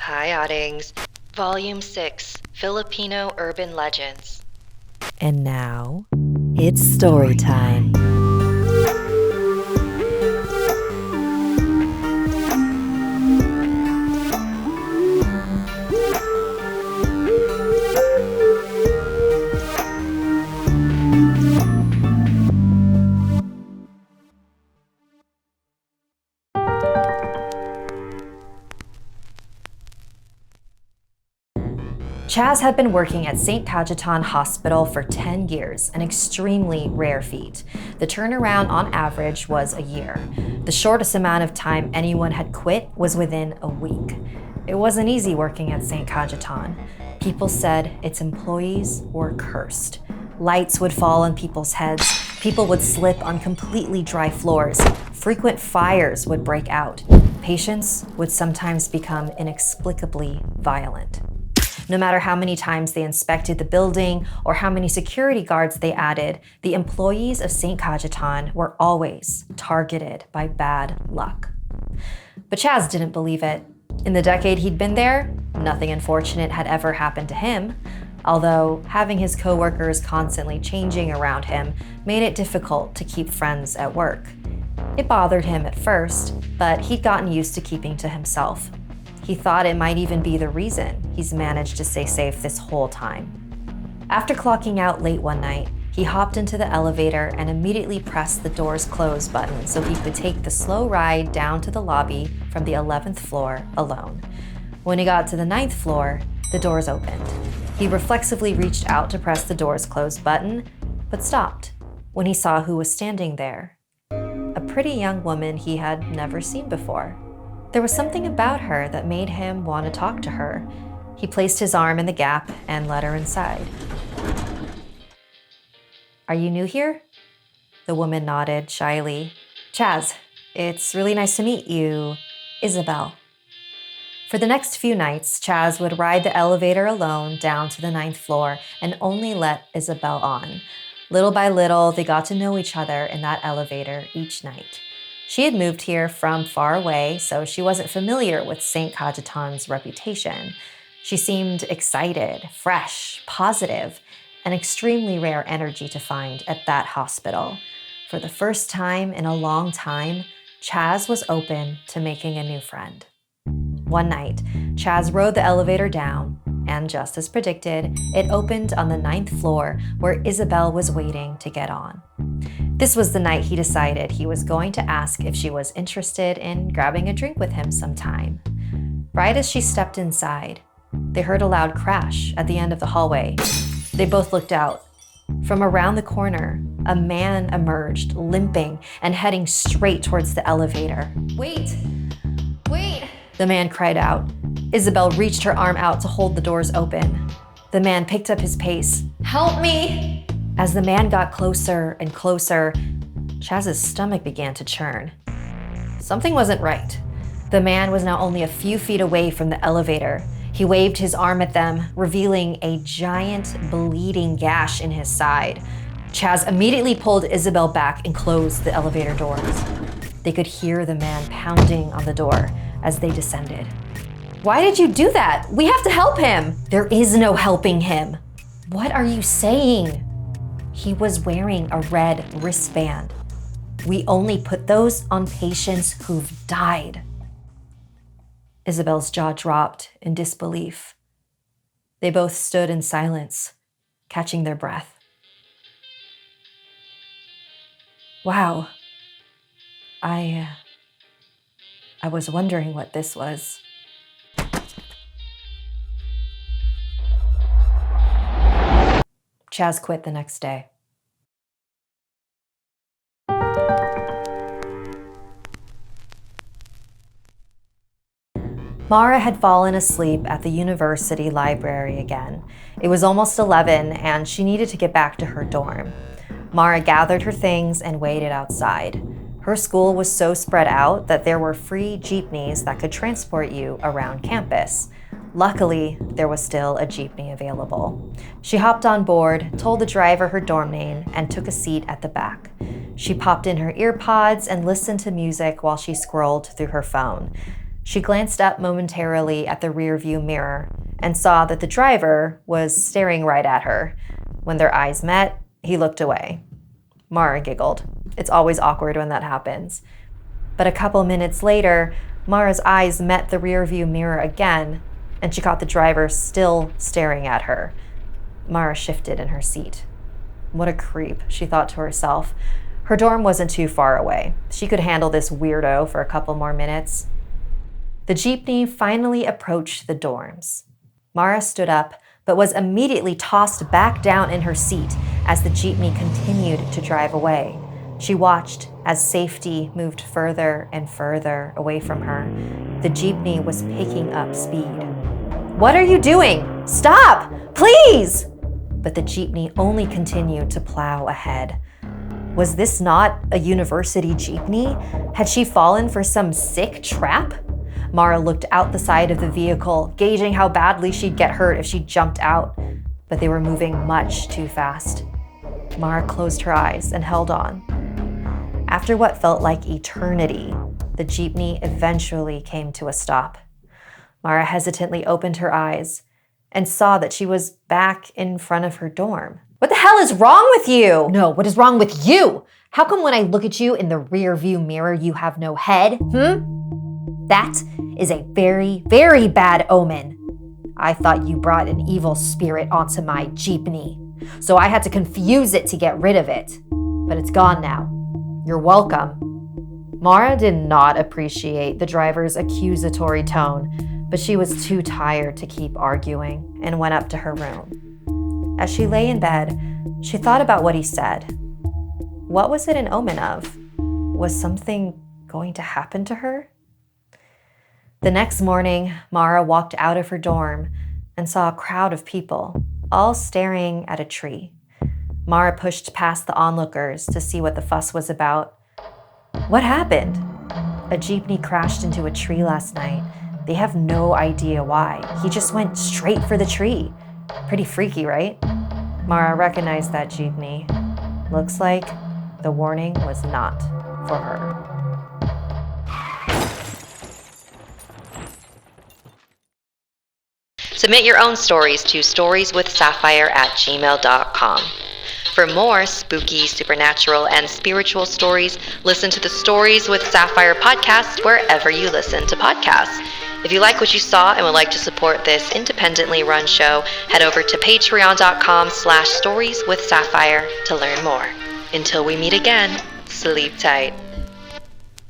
Hi, Oddings. Volume 6, Filipino Urban Legends. And now, it's story time. Chaz had been working at St. Kajetan Hospital for 10 years, an extremely rare feat. The turnaround on average was a year. The shortest amount of time anyone had quit was within a week. It wasn't easy working at St. Kajetan. People said its employees were cursed. Lights would fall on people's heads, people would slip on completely dry floors, frequent fires would break out. Patients would sometimes become inexplicably violent. No matter how many times they inspected the building or how many security guards they added, the employees of St. Kajetan were always targeted by bad luck. But Chaz didn't believe it. In the decade he'd been there, nothing unfortunate had ever happened to him, although having his coworkers constantly changing around him made it difficult to keep friends at work. It bothered him at first, but he'd gotten used to keeping to himself. He thought it might even be the reason he's managed to stay safe this whole time. After clocking out late one night, he hopped into the elevator and immediately pressed the doors close button so he could take the slow ride down to the lobby from the 11th floor alone. When he got to the 9th floor, the doors opened. He reflexively reached out to press the doors close button, but stopped when he saw who was standing there. A pretty young woman he had never seen before. There was something about her that made him want to talk to her. He placed his arm in the gap and led her inside. "Are you new here?" The woman nodded shyly. "Chaz, it's really nice to meet you. Isabelle." For the next few nights, Chaz would ride the elevator alone down to the 9th floor and only let Isabelle on. Little by little, they got to know each other in that elevator each night. She had moved here from far away, so she wasn't familiar with St. Kajetan's reputation. She seemed excited, fresh, positive, an extremely rare energy to find at that hospital. For the first time in a long time, Chaz was open to making a new friend. One night, Chaz rode the elevator down, and just as predicted, it opened on the 9th floor where Isabelle was waiting to get on. This was the night he decided he was going to ask if she was interested in grabbing a drink with him sometime. Right as she stepped inside, they heard a loud crash at the end of the hallway. They both looked out. From around the corner, a man emerged, limping and heading straight towards the elevator. "Wait! Wait!" the man cried out. Isabelle reached her arm out to hold the doors open. The man picked up his pace. "Help me!" As the man got closer and closer, Chaz's stomach began to churn. Something wasn't right. The man was now only a few feet away from the elevator. He waved his arm at them, revealing a giant bleeding gash in his side. Chaz immediately pulled Isabelle back and closed the elevator doors. They could hear the man pounding on the door as they descended. "Why did you do that? We have to help him!" "There is no helping him." "What are you saying?" He was wearing a red wristband. "We only put those on patients who've died." Isabelle's jaw dropped in disbelief. They both stood in silence, catching their breath. "Wow. I was wondering what this was." Chaz quit the next day. Mara had fallen asleep at the university library again. It was almost 11 and she needed to get back to her dorm. Mara gathered her things and waited outside. Her school was so spread out that there were free jeepneys that could transport you around campus. Luckily, there was still a jeepney available. She hopped on board, told the driver her dorm name, and took a seat at the back. She popped in her ear pods and listened to music while she scrolled through her phone. She glanced up momentarily at the rearview mirror and saw that the driver was staring right at her. When their eyes met, he looked away. Mara giggled. It's always awkward when that happens. But a couple minutes later, Mara's eyes met the rearview mirror again, and she caught the driver still staring at her. Mara shifted in her seat. What a creep, she thought to herself. Her dorm wasn't too far away. She could handle this weirdo for a couple more minutes. The jeepney finally approached the dorms. Mara stood up, but was immediately tossed back down in her seat as the jeepney continued to drive away. She watched as safety moved further and further away from her. The jeepney was picking up speed. "What are you doing? Stop! Please!" But the jeepney only continued to plow ahead. Was this not a university jeepney? Had she fallen for some sick trap? Mara looked out the side of the vehicle, gauging how badly she'd get hurt if she jumped out. But they were moving much too fast. Mara closed her eyes and held on. After what felt like eternity, the jeepney eventually came to a stop. Mara hesitantly opened her eyes and saw that she was back in front of her dorm. "What the hell is wrong with you?" "No, what is wrong with you? How come when I look at you in the rear view mirror, you have no head? That is a very, very bad omen. I thought you brought an evil spirit onto my jeepney, so I had to confuse it to get rid of it. But it's gone now. You're welcome." Mara did not appreciate the driver's accusatory tone, but she was too tired to keep arguing and went up to her room. As she lay in bed, she thought about what he said. What was it an omen of? Was something going to happen to her? The next morning, Mara walked out of her dorm and saw a crowd of people, all staring at a tree. Mara pushed past the onlookers to see what the fuss was about. What happened? A jeepney crashed into a tree last night. They have no idea why. He just went straight for the tree. Pretty freaky, right? Mara recognized that jeepney. Looks like the warning was not for her. Submit your own stories to StoriesWithSapphire@gmail.com. For more spooky, supernatural, and spiritual stories, listen to the Stories with Sapphire podcast wherever you listen to podcasts. If you like what you saw and would like to support this independently run show, head over to patreon.com/storieswithsapphire to learn more. Until we meet again, sleep tight.